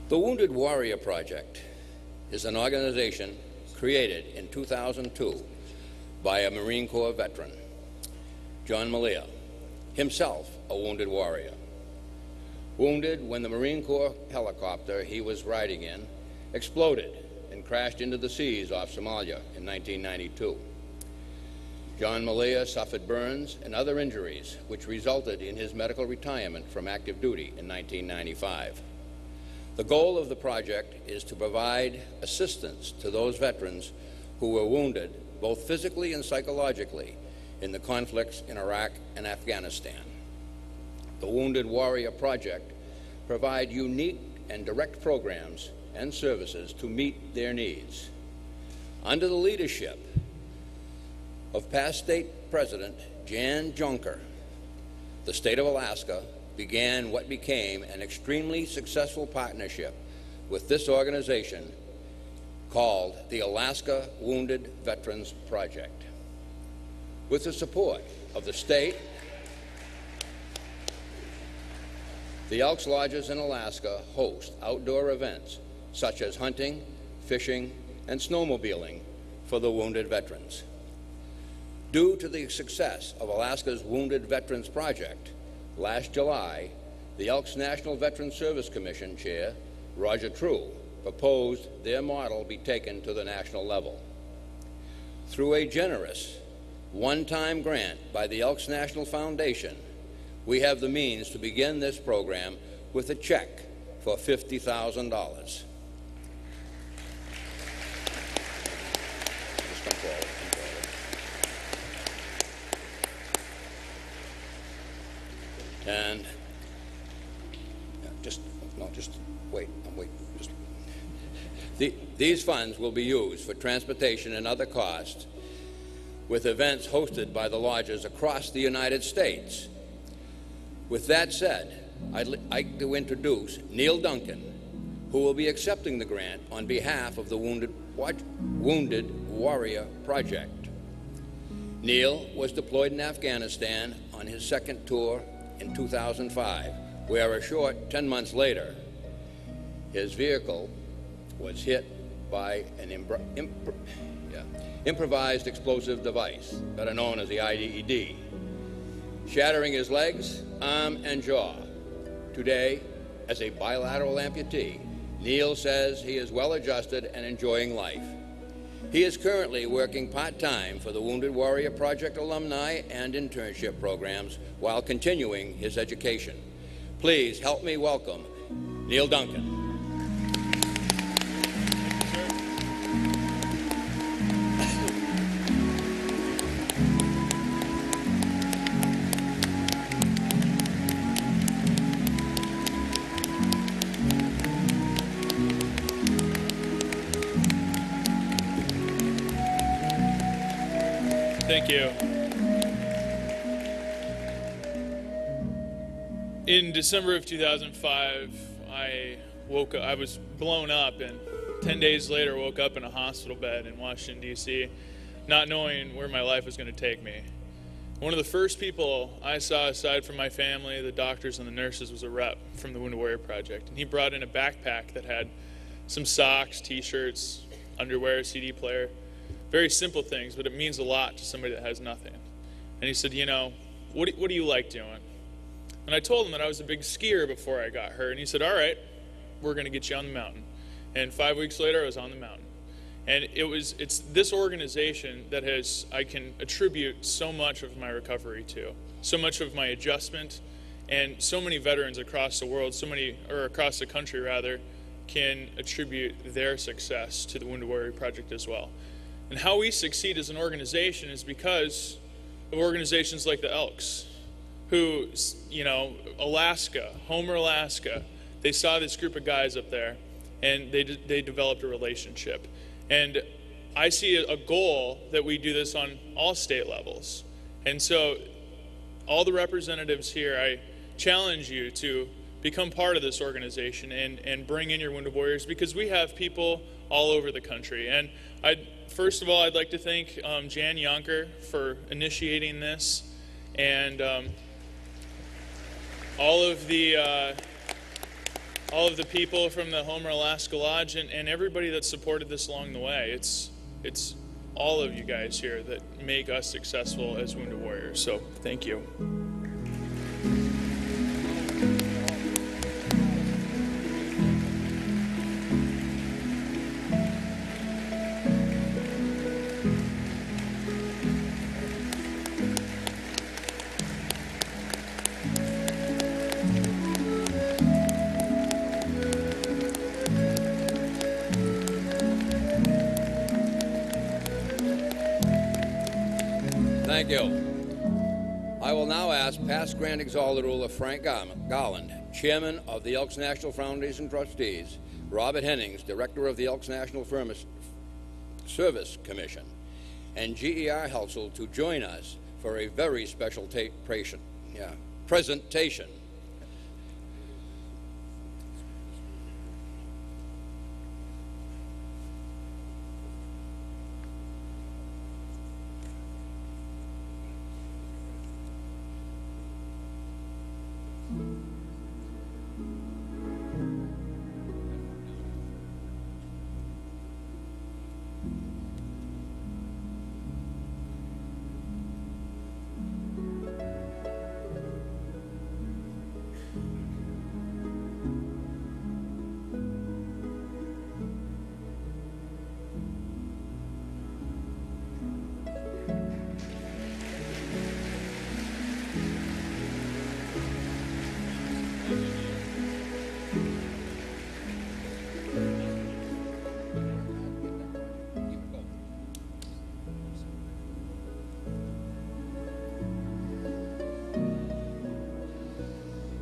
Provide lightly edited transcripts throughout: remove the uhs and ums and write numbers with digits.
The Wounded Warrior Project is an organization created in 2002 by a Marine Corps veteran, John Malia, himself a wounded warrior. Wounded when the Marine Corps helicopter he was riding in exploded and crashed into the seas off Somalia in 1992. John Malia suffered burns and other injuries, which resulted in his medical retirement from active duty in 1995. The goal of the project is to provide assistance to those veterans who were wounded, both physically and psychologically, in the conflicts in Iraq and Afghanistan. The Wounded Warrior Project provides unique and direct programs and services to meet their needs. Under the leadership of past state president Jan Junker, the state of Alaska began what became an extremely successful partnership with this organization called the Alaska Wounded Veterans Project. With the support of the state, the Elks lodges in Alaska host outdoor events such as hunting, fishing, and snowmobiling for the wounded veterans. Due to the success of Alaska's Wounded Veterans Project, last July, the Elks National Veteran Service Commission Chair, Roger True, proposed their model be taken to the national level. Through a generous, one-time grant by the Elks National Foundation, we have the means to begin this program with a check for $50,000. And these funds will be used for transportation and other costs with events hosted by the lodges across the United States. With that said, I'd like to introduce Neil Duncan, who will be accepting the grant on behalf of the Wounded Warrior Project. Neil was deployed in Afghanistan on his second tour in 2005, where a short 10 months later, his vehicle was hit by an improvised explosive device, better known as the IED, shattering his legs, arm, and jaw. Today, as a bilateral amputee, Neil says he is well adjusted and enjoying life. He is currently working part-time for the Wounded Warrior Project alumni and internship programs while continuing his education. Please help me welcome Neil Duncan. Thank you. In December of 2005, I was blown up, and 10 days later woke up in a hospital bed in Washington, D.C., not knowing where my life was going to take me. One of the first people I saw, aside from my family, the doctors and the nurses, was a rep from the Wounded Warrior Project. And he brought in a backpack that had some socks, t-shirts, underwear, CD player. Very simple things, but it means a lot to somebody that has nothing. And he said, you know, what do you like doing? And I told him that I was a big skier before I got hurt. And he said, all right, we're going to get you on the mountain. And 5 weeks later, I was on the mountain. And it's this organization that I can attribute so much of my recovery to, so much of my adjustment, and so many veterans across the world, across the country rather, can attribute their success to the Wounded Warrior Project as well. And how we succeed as an organization is because of organizations like the Elks, who, you know, Alaska, Homer, Alaska, they saw this group of guys up there, and they developed a relationship. And I see a goal that we do this on all state levels. And so all the representatives here, I challenge you to become part of this organization and bring in your Wounded Warriors, because we have people all over the country. And first of all, I'd like to thank Jan Junker for initiating this, and all of the all of the people from the Homer Alaska Lodge and everybody that supported this along the way. It's all of you guys here that make us successful as Wounded Warriors. So thank you. Thank you. I will now ask past Grand Exalted Ruler Frank Garland, Chairman of the Elks National Foundation Trustees, Robert Hennings, Director of the Elks National Service Commission, and GER Helzel to join us for a very special presentation.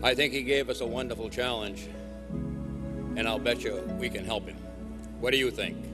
I think he gave us a wonderful challenge, and I'll bet you we can help him. What do you think?